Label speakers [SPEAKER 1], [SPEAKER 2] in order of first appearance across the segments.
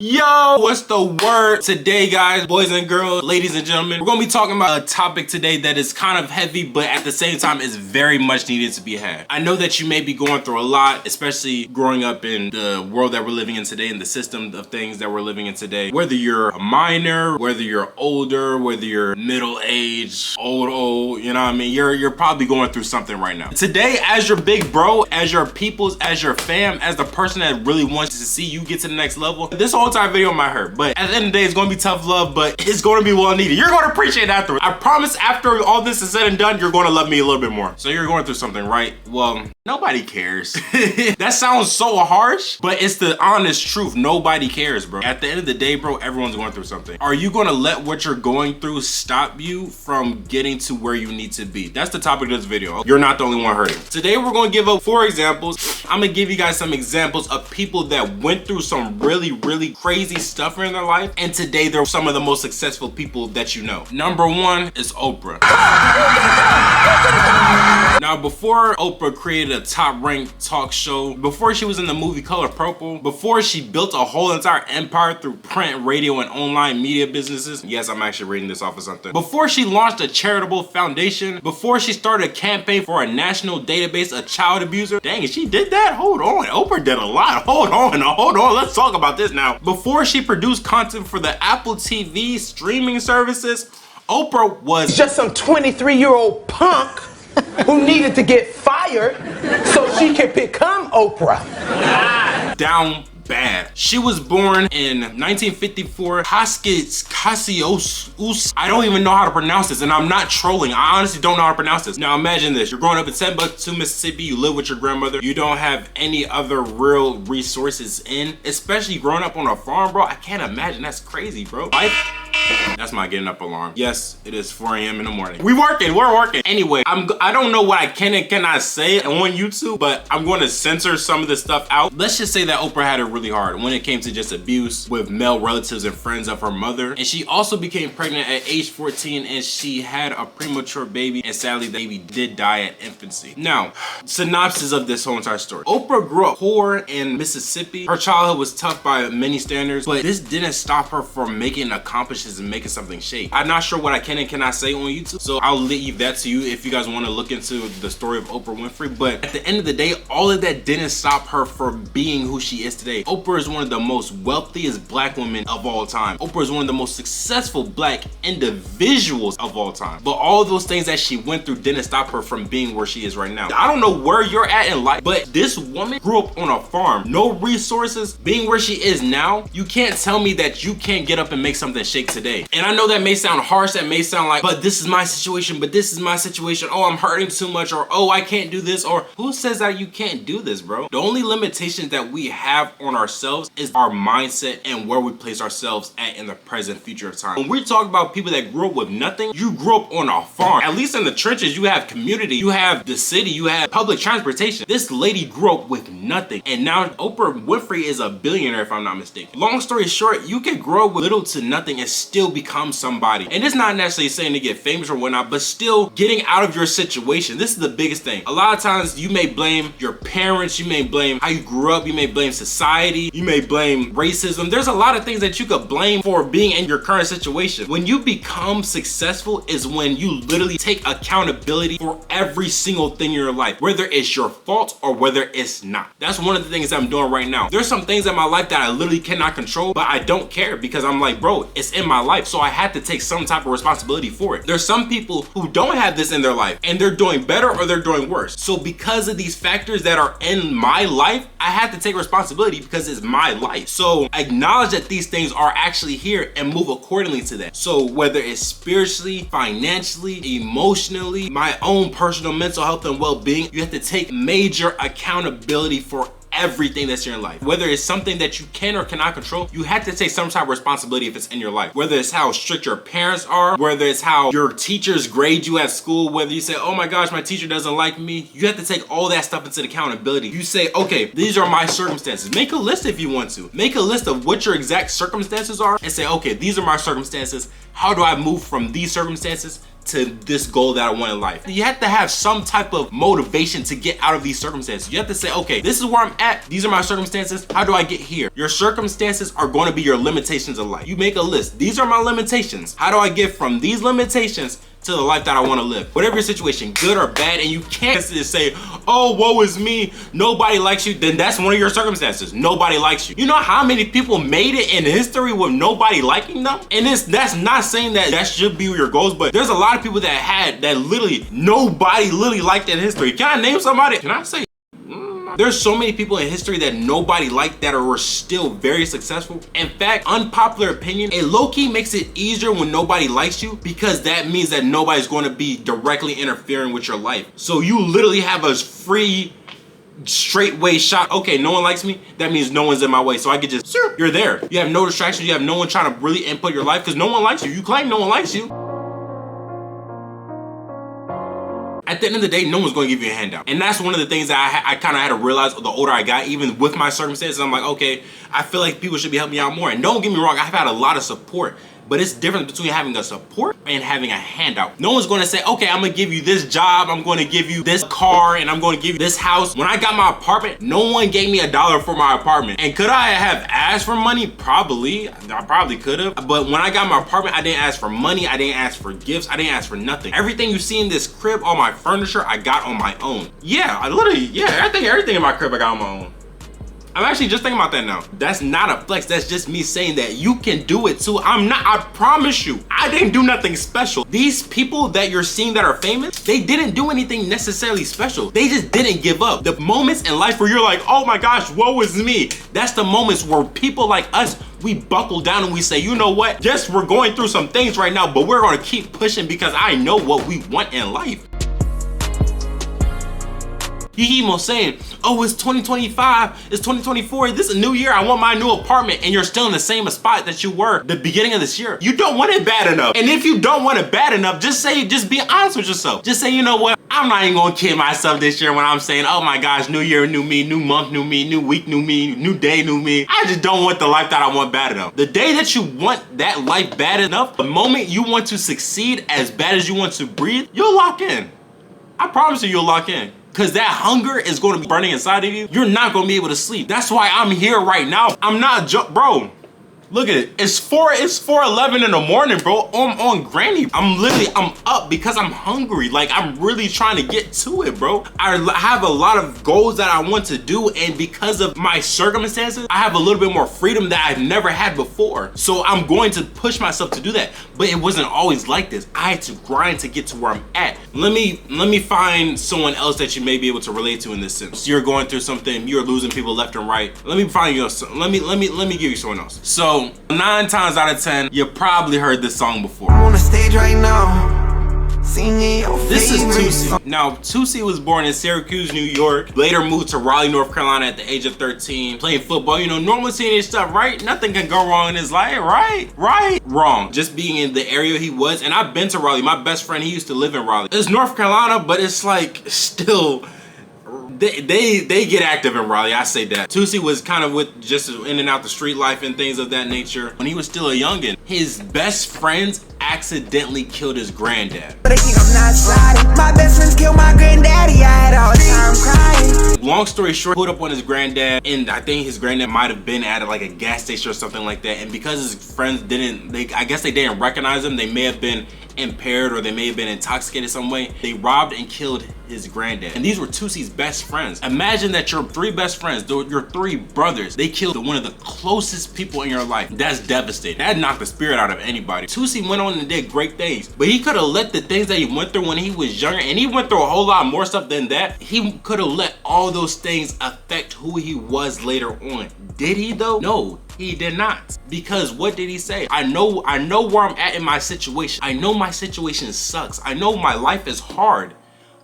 [SPEAKER 1] Yo, what's the word today, guys, boys and girls, ladies and gentlemen? We're gonna be talking about a topic today that is kind of heavy, but at the same time is very much needed to be had. I know that you may be going through a lot, especially growing up in the world that we're living in today, in the system of things that we're living in today. Whether you're a minor, whether you're older, whether you're middle-aged, old, you know what I mean? You're probably going through something right now. Today, as your big bro, as your peoples, as your fam, as the person that really wants to see you get to the next level, this whole entire video might hurt, but at the end of the day, it's gonna be tough love, but it's gonna be well needed. You're gonna appreciate it afterwards. I promise after all this is said and done, you're gonna love me a little bit more. So you're going through something, right? Well, nobody cares. That sounds so harsh, but it's the honest truth. Nobody cares, bro. At the end of the day, bro, everyone's going through something. Are you gonna let what you're going through stop you from getting to where you need to be? That's the topic of this video. You're not the only one hurting. Today, we're gonna give up 4 examples. I'm gonna give you guys some examples of people that went through some really crazy stuff in their life, and today they're some of the most successful people that you know. Number 1 is Oprah. Now, before Oprah created a top-ranked talk show, before she was in the movie Color Purple, before she built a whole entire empire through print, radio, and online media businesses, yes, I'm actually reading this off of something, before she launched a charitable foundation, before she started a campaign for a national database of child abuser, dang, she did that? Hold on, Oprah did a lot. Hold on, let's talk about this now. Before she produced content for the Apple TV streaming services, Oprah was
[SPEAKER 2] just some 23-year-old punk who needed to get fired so she could become Oprah.
[SPEAKER 1] Down bad. She was born in 1954. Cassius. I don't even know how to pronounce this, and I'm not trolling. I honestly don't know how to pronounce this. Now imagine this. You're growing up in Timbuktu, Mississippi. You live with your grandmother. You don't have any other real resources especially growing up on a farm, bro. I can't imagine. That's crazy, bro. Life. That's my getting up alarm. Yes, it is 4 a.m. in the morning. We're working. Anyway, I don't know what I can and cannot say on YouTube, but I'm going to censor some of this stuff out. Let's just say that Oprah had it really hard when it came to just abuse with male relatives and friends of her mother. And she also became pregnant at age 14, and she had a premature baby, and sadly the baby did die at infancy. Now, synopsis of this whole entire story. Oprah grew up poor in Mississippi. Her childhood was tough by many standards, but this didn't stop her from making accomplishments and making something shake. I'm not sure what I can and cannot say on YouTube, so I'll leave that to you if you guys want to look into the story of Oprah Winfrey. But at the end of the day, all of that didn't stop her from being who she is today. Oprah is one of the most wealthiest black women of all time. Oprah is one of the most successful black individuals of all time. But all of those things that she went through didn't stop her from being where she is right now. I don't know where you're at in life, but this woman grew up on a farm, no resources, being where she is now. You can't tell me that you can't get up and make something shake today. And I know that may sound harsh, that may sound like, but this is my situation, oh, I'm hurting too much, or oh, I can't do this, or who says that you can't do this, bro? The only limitations that we have on ourselves is our mindset and where we place ourselves at in the present future of time. When we talk about people that grew up with nothing, you grew up on a farm. At least in the trenches, you have community, you have the city, you have public transportation. This lady grew up with nothing, and now Oprah Winfrey is a billionaire, if I'm not mistaken. Long story short, you can grow up with little to nothing and still become somebody. And it's not necessarily saying to get famous or whatnot, but still getting out of your situation. This is the biggest thing. A lot of times you may blame your parents, you may blame how you grew up, you may blame society, you may blame racism. There's a lot of things that you could blame for being in your current situation. When you become successful is when you literally take accountability for every single thing in your life, whether it's your fault or whether it's not. That's one of the things I'm doing right now. There's some things in my life that I literally cannot control, but I don't care because I'm like, bro, it's in my life, so I had to take some type of responsibility for it. There's some people who don't have this in their life and they're doing better or they're doing worse. So because of these factors that are in my life, I have to take responsibility because it's my life. So acknowledge that these things are actually here and move accordingly to that. So whether it's spiritually, financially, emotionally, my own personal mental health and well-being, you have to take major accountability for everything that's in your life. Whether it's something that you can or cannot control, you have to take some type of responsibility if it's in your life. Whether it's how strict your parents are, whether it's how your teachers grade you at school, whether you say, oh my gosh, my teacher doesn't like me, you have to take all that stuff into accountability. You say, okay, these are my circumstances. Make a list if you want to. Make a list of what your exact circumstances are and say, okay, these are my circumstances. How do I move from these circumstances to this goal that I want in life. You have to have some type of motivation to get out of these circumstances. You have to say, okay, this is where I'm at. These are my circumstances. How do I get here? Your circumstances are going to be your limitations of life. You make a list. These are my limitations. How do I get from these limitations to the life that I want to live? Whatever your situation, good or bad, and you can't just say, oh, woe is me, nobody likes you, then that's one of your circumstances. Nobody likes you. You know how many people made it in history with nobody liking them? And that's not saying that should be your goals, but there's a lot of people that literally nobody literally liked in history. Can I name somebody? Can I say? There's so many people in history that nobody liked that are still very successful. In fact, unpopular opinion, it low-key makes it easier when nobody likes you, because that means that nobody's going to be directly interfering with your life. So you literally have a free, straightway shot. Okay, no one likes me. That means no one's in my way. So I could just, you're there. You have no distractions. You have no one trying to really input your life because no one likes you. You claim no one likes you. At the end of the day, no one's going to give you a handout. And that's one of the things that I kind of had to realize the older I got, even with my circumstances. I'm like, okay, I feel like people should be helping me out more. And don't get me wrong, I've had a lot of support. But it's different between having a support and having a handout. No one's going to say, okay, I'm going to give you this job, I'm going to give you this car, and I'm going to give you this house. When I got my apartment, no one gave me $1 for my apartment. And could I have asked for money? Probably. I probably could have. But when I got my apartment, I didn't ask for money, I didn't ask for gifts, I didn't ask for nothing. Everything you see in this crib, all my furniture, I got on my own. Yeah, I think everything in my crib I got on my own. I'm actually just thinking about that now. That's not a flex, that's just me saying that you can do it too. I promise you, I didn't do nothing special. These people that you're seeing that are famous, they didn't do anything necessarily special. They just didn't give up. The moments in life where you're like, oh my gosh, woe is me. That's the moments where people like us, we buckle down and we say, you know what? Yes, we're going through some things right now, but we're gonna keep pushing because I know what we want in life. You keep on saying, oh, it's 2025, it's 2024, this is a new year, I want my new apartment, and you're still in the same spot that you were the beginning of this year. You don't want it bad enough. And if you don't want it bad enough, just be honest with yourself. Just say, you know what? I'm not even gonna kid myself this year when I'm saying, oh my gosh, new year, new me, new month, new me, new week, new me, new day, new me. I just don't want the life that I want bad enough. The day that you want that life bad enough, the moment you want to succeed as bad as you want to breathe, you'll lock in. I promise you, you'll lock in. Because that hunger is going to be burning inside of you. You're not going to be able to sleep. That's why I'm here right now. I'm not bro. Look at it. It's 4:11 in the morning, bro. On Granny. I'm up because I'm hungry. Like, I'm really trying to get to it, bro. I have a lot of goals that I want to do, and because of my circumstances, I have a little bit more freedom that I've never had before. So I'm going to push myself to do that. But it wasn't always like this. I had to grind to get to where I'm at. Let me find someone else that you may be able to relate to in this sense. You're going through something, you're losing people left and right. Let me find you. Let me give you someone else. So 9 times out of 10, you probably heard this song before.
[SPEAKER 3] I'm on the stage right now, singing your
[SPEAKER 1] This is
[SPEAKER 3] favorite
[SPEAKER 1] Toosii.
[SPEAKER 3] song.
[SPEAKER 1] Now, Toosii was born in Syracuse, New York. Later moved to Raleigh, North Carolina at the age of 13. Playing football, you know, normal teenage stuff, right? Nothing can go wrong in his life, right? Right? Wrong. Just being in the area he was. And I've been to Raleigh. My best friend, he used to live in Raleigh. It's North Carolina, but it's like still... They get active in Raleigh, I say that. Toosii was kind of with just in and out the street life and things of that nature. When he was still a youngin', his best friends accidentally killed his granddad.
[SPEAKER 3] But they think I'm not sliding. My best friends killed my granddaddy. I had all the time crying.
[SPEAKER 1] Long story short, pulled up on his granddad, and I think his granddad might have been at like a gas station or something like that. And because his friends I guess they didn't recognize him, they may have been impaired or they may have been intoxicated some way. They robbed and killed his granddad. And these were Toosii's best friends. Imagine that your 3 best friends, your 3 brothers, they killed one of the closest people in your life. That's devastating. That knocked the spirit out of anybody. Toosii went on and did great things, but he could have let the things that he went through when he was younger, and he went through a whole lot more stuff than that. He could have let all those things affect who he was later on. Did he though? No. He did not. Because what did he say? I know where I'm at in my situation. I know my situation sucks. I know my life is hard.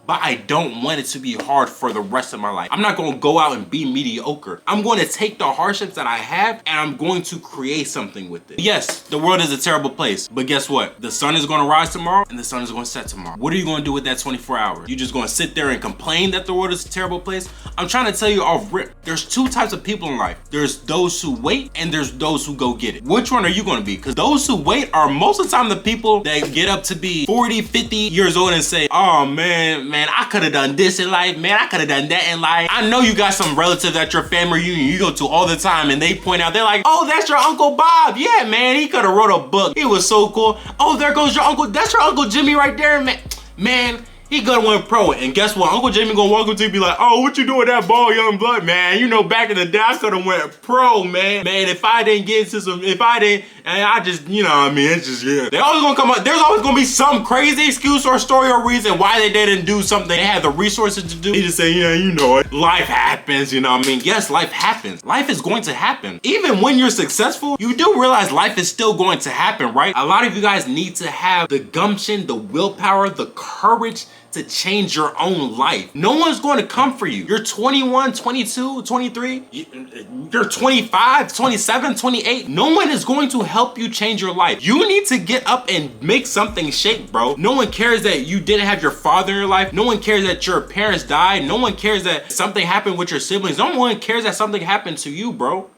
[SPEAKER 1] but I don't want it to be hard for the rest of my life. I'm not gonna go out and be mediocre. I'm going to take the hardships that I have and I'm going to create something with it. Yes, the world is a terrible place, but guess what? The sun is gonna rise tomorrow and the sun is gonna set tomorrow. What are you gonna do with that 24 hours? You just gonna sit there and complain that the world is a terrible place? I'm trying to tell you off rip, there's two types of people in life. There's those who wait and there's those who go get it. Which one are you gonna be? Because those who wait are most of the time the people that get up to be 40, 50 years old and say, oh man, I could have done this in life, man, I could have done that in life. I know you got some relatives at your family reunion you go to all the time and they point out, they're like, oh, that's your Uncle Bob. Yeah, man, he could have wrote a book. He was so cool. Oh, there goes your uncle. That's your Uncle Jimmy right there, man. Man, he gonna went pro. And guess what? Uncle Jimmy gonna walk up to you and be like, oh, what you doing with that ball, young blood, man? You know, back in the day, I could've went pro, man. Man, if I didn't get into some, and I just, you know what I mean? It's just, yeah. They always gonna come up, there's always gonna be some crazy excuse or story or reason why they didn't do something they had the resources to do. They just say, yeah, you know it. Life happens, you know what I mean? Yes, life happens. Life is going to happen. Even when you're successful, you do realize life is still going to happen, right? A lot of you guys need to have the gumption, the willpower, the courage to change your own life. No one's going to come for you. You're 21, 22, 23, you're 25, 27, 28. No one is going to help you change your life. You need to get up and make something shake, bro. No one cares that you didn't have your father in your life. No one cares that your parents died. No one cares that something happened with your siblings. No one cares that something happened to you, bro.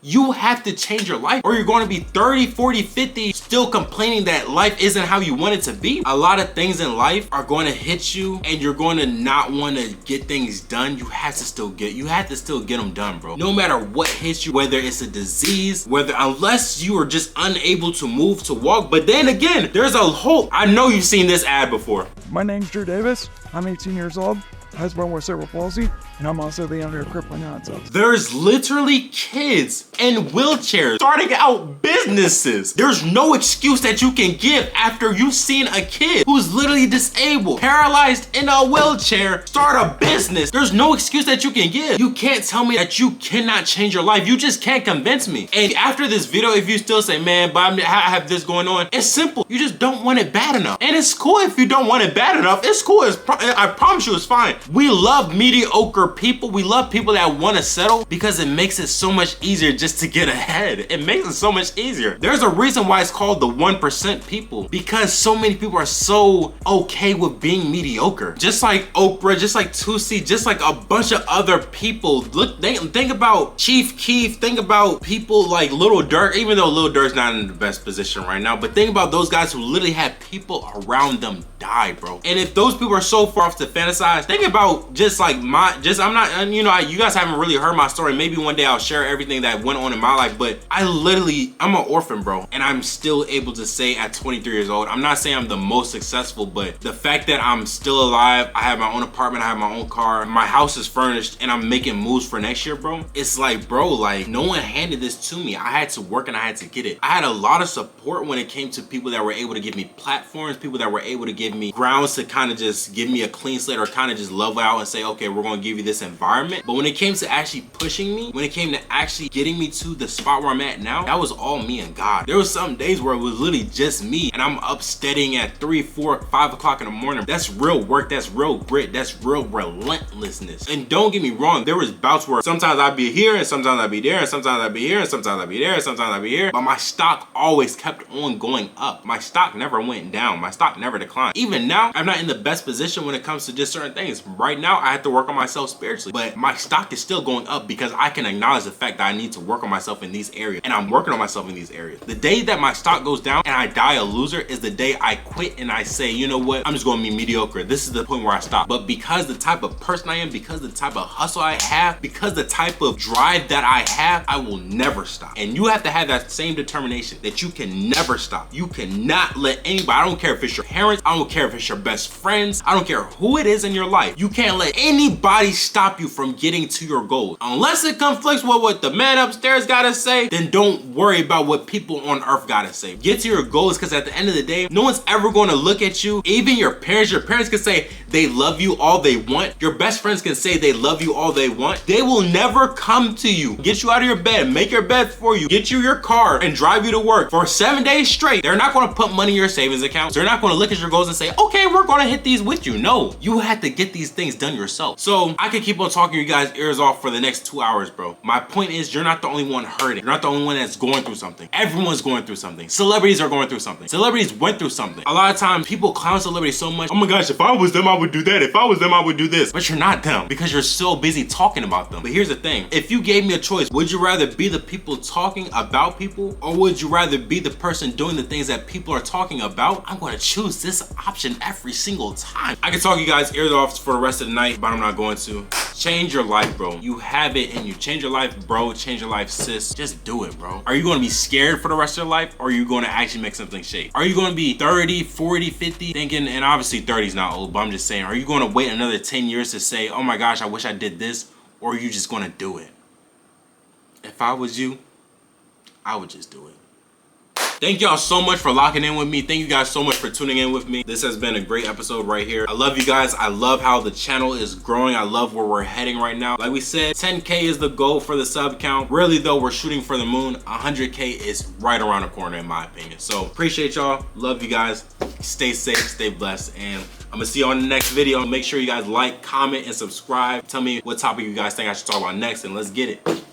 [SPEAKER 1] You have to change your life or you're going to be 30, 40, 50 still complaining that life isn't how you want it to be. A lot of things in life are going to hit you and you're going to not want to get things done. You have to still get them done, bro. No matter what hits you, whether it's a disease, unless you are just unable to move, to walk. But then again, there's a hope. I know you've seen this ad before.
[SPEAKER 4] My name's Drew Davis. I'm 18 years old. I was born with cerebral palsy, and I'm also the owner of Crippling Nonsense.
[SPEAKER 1] There's literally kids in wheelchairs starting out businesses. There's no excuse that you can give after you've seen a kid who's literally disabled, paralyzed in a wheelchair, start a business. There's no excuse that you can give. You can't tell me that you cannot change your life. You just can't convince me. And after this video, if you still say, man, but I have this going on, it's simple. You just don't want it bad enough. And it's cool if you don't want it bad enough. It's cool. I promise you it's fine. We love mediocre people. We love people that want to settle because it makes it so much easier just to get ahead. It makes it so much easier. There's a reason why it's called the 1% people, because so many people are so okay with being mediocre. Just like Oprah, just like Tusi, just like a bunch of other people. Look, think about Chief Keef, think about people like Lil Durk, even though Lil Durk's not in the best position right now, but think about those guys who literally had people around them die, bro. And if those people are so far off to fantasize, think about just like I'm not, you know, you guys haven't really heard my story. Maybe one day I'll share everything that went on in my life, but I'm an orphan, bro. And I'm still able to say at 23 years old, I'm not saying I'm the most successful, but the fact that I'm still alive, I have my own apartment, I have my own car, my house is furnished, and I'm making moves for next year, bro. It's like, bro, like no one handed this to me. I had to work and I had to get it. I had a lot of support when it came to people that were able to give me platforms, people that were able to give me grounds to kind of just give me a clean slate or kind of just level out and say, okay, we're gonna give you this environment. But when it came to actually pushing me, when it came to actually getting me to the spot where I'm at now, that was all me and God. There was some days where it was literally just me and I'm up studying at 3, 4, 5 o'clock in the morning. That's real work, that's real grit, that's real relentlessness. And don't get me wrong, there was bouts where sometimes I'd be here and sometimes I'd be there and sometimes I'd be here and sometimes I'd be there and sometimes I'd be here. But my stock always kept on going up. My stock never went down. My stock never declined. Even now, I'm not in the best position when it comes to just certain things. Right now, I have to work on myself spiritually, but my stock is still going up because I can acknowledge the fact that I need to work on myself in these areas, and I'm working on myself in these areas. The day that my stock goes down and I die a loser is the day I quit and I say, you know what, I'm just gonna be mediocre. This is the point where I stop. But because the type of person I am, because the type of hustle I have, because the type of drive that I have, I will never stop. And you have to have that same determination that you can never stop. You cannot let anybody, I don't care if it's your parents, I don't care if it's your best friends, I don't care who it is in your life, you can't let anybody stop you from getting to your goals. Unless it conflicts with what the man upstairs gotta say, then don't worry about what people on earth gotta say. Get to your goals, because at the end of the day, no one's ever gonna look at you. Even your parents can say they love you all they want. Your best friends can say they love you all they want. They will never come to you, get you out of your bed, make your bed for you, get you your car, and drive you to work for 7 days straight. They're not gonna put money in your savings account. They're not gonna look at your goals and say, okay, we're gonna hit these with you. No, you had to get these things done yourself. So I could keep on talking you guys ears off for the next 2 hours, bro. My point is, you're not the only one hurting. You're not the only one that's going through something. Everyone's going through something. Celebrities are going through something. Celebrities went through something. A lot of times people clown celebrities so much. Oh my gosh, if I was them, I would do that. If I was them, I would do this. But you're not them, because you're so busy talking about them. But here's the thing. If you gave me a choice, would you rather be the people talking about people, or would you rather be the person doing the things that people are talking about? I'm gonna choose this option every single time. I can talk you guys ears off for the rest of the night, but I'm not going to. Change your life, bro. You have it in you. Change your life, bro. Change your life, sis. Just do it, bro. Are you gonna be scared for the rest of your life, or are you gonna actually make something shake? Are you gonna be 30, 40, 50 thinking, and obviously 30 is not old, but I'm just saying, are you gonna wait another 10 years to say, oh my gosh, I wish I did this, or are you just gonna do it? If I was you, I would just do it. Thank y'all so much for locking in with me. Thank you guys so much for tuning in with me. This has been a great episode right here. I love you guys. I love how the channel is growing. I love where we're heading right now. Like we said, 10K is the goal for the sub count. Really though, we're shooting for the moon. 100K is right around the corner in my opinion. So appreciate y'all. Love you guys. Stay safe, stay blessed, and I'm gonna see you on the next video. Make sure you guys like, comment, and subscribe. Tell me what topic you guys think I should talk about next, and let's get it.